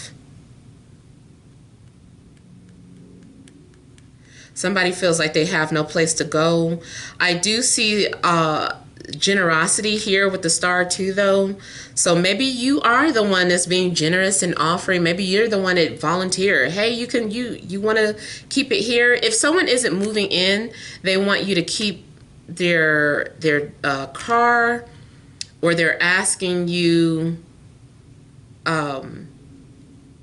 Somebody feels like they have no place to go. I do see generosity here with the star too, though. So maybe you are the one that's being generous and offering. Maybe you're the one that volunteered. Hey, you want to keep it here. If someone isn't moving in, they want you to keep their car, or they're asking you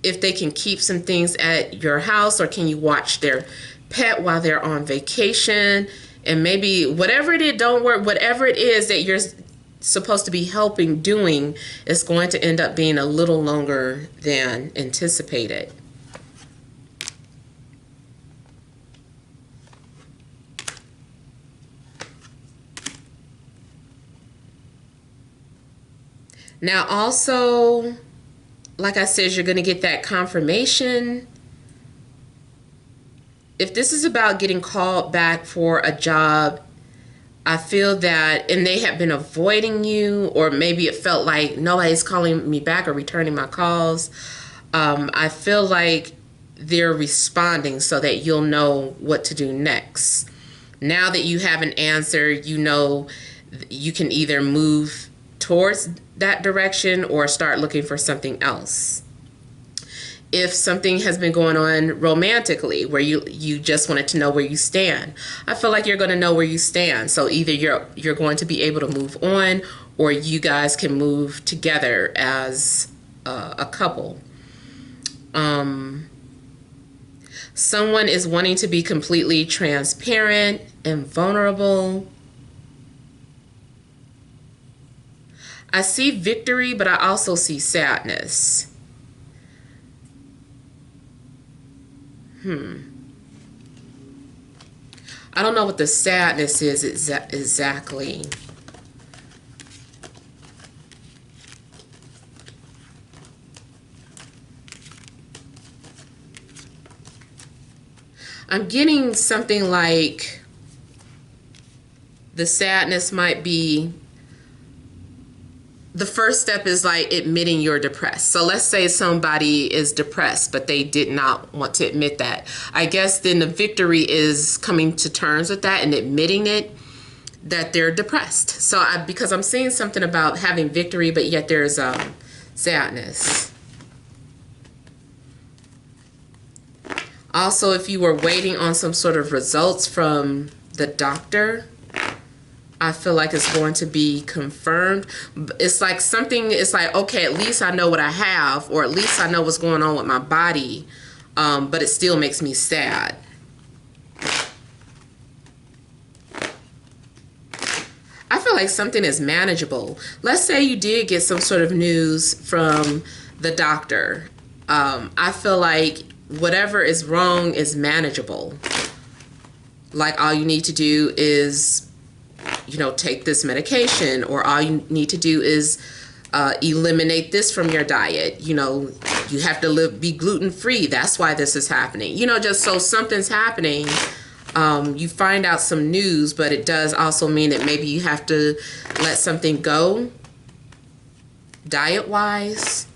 if they can keep some things at your house, or can you watch their pet while they're on vacation. And maybe whatever it is, don't work, whatever it is that you're supposed to be helping doing is going to end up being a little longer than anticipated. Now also, like I said, you're going to get that confirmation. If this is about getting called back for a job, I feel that, and they have been avoiding you, or maybe it felt like nobody's calling me back or returning my calls. I feel like they're responding so that you'll know what to do next. Now that you have an answer, you know you can either move towards that direction or start looking for something else. If something has been going on romantically where you just wanted to know where you stand, I feel like you're going to know where you stand. So either you're going to be able to move on, or you guys can move together as a couple. Someone is wanting to be completely transparent and vulnerable. I see victory, but I also see sadness. I don't know what the sadness is exactly. I'm getting something like the sadness might be, the first step is like admitting you're depressed. So let's say somebody is depressed, but they did not want to admit that. I guess then the victory is coming to terms with that and admitting it, that they're depressed. So because I'm seeing something about having victory, but yet there's sadness. Also, if you were waiting on some sort of results from the doctor, I feel like it's going to be confirmed. It's like something, it's like, okay, at least I know what I have, or at least I know what's going on with my body, but it still makes me sad. I feel like something is manageable. Let's say you did get some sort of news from the doctor. I feel like whatever is wrong is manageable. Like all you need to do is, you know, take this medication, or all you need to do is eliminate this from your diet. You know, you have to be gluten-free. That's why this is happening. You know, just so something's happening, you find out some news, but it does also mean that maybe you have to let something go diet-wise.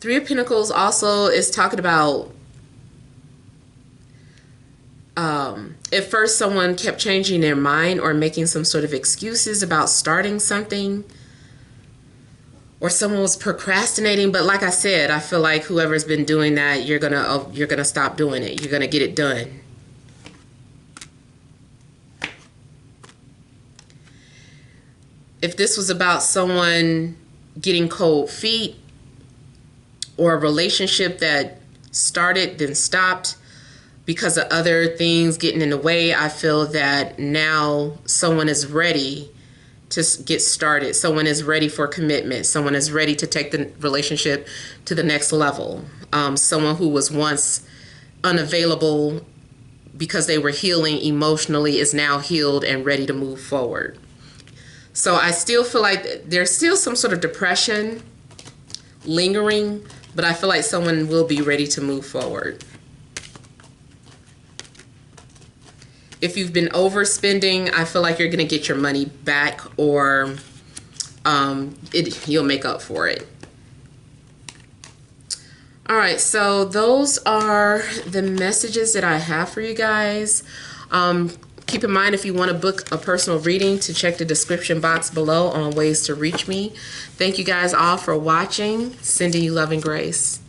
Three of Pentacles also is talking about, at first someone kept changing their mind or making some sort of excuses about starting something, or someone was procrastinating. But like I said, I feel like whoever's been doing that, you're gonna stop doing it. You're gonna get it done. If this was about someone getting cold feet, or a relationship that started then stopped because of other things getting in the way, I feel that now someone is ready to get started. Someone is ready for commitment. Someone is ready to take the relationship to the next level. Someone who was once unavailable because they were healing emotionally is now healed and ready to move forward. So I still feel like there's still some sort of depression lingering, but I feel like someone will be ready to move forward. If you've been overspending, I feel like you're going to get your money back, or you'll make up for it. All right, so those are the messages that I have for you guys. Keep in mind, if you want to book a personal reading, to check the description box below on ways to reach me. Thank you guys all for watching. Sending you love and grace.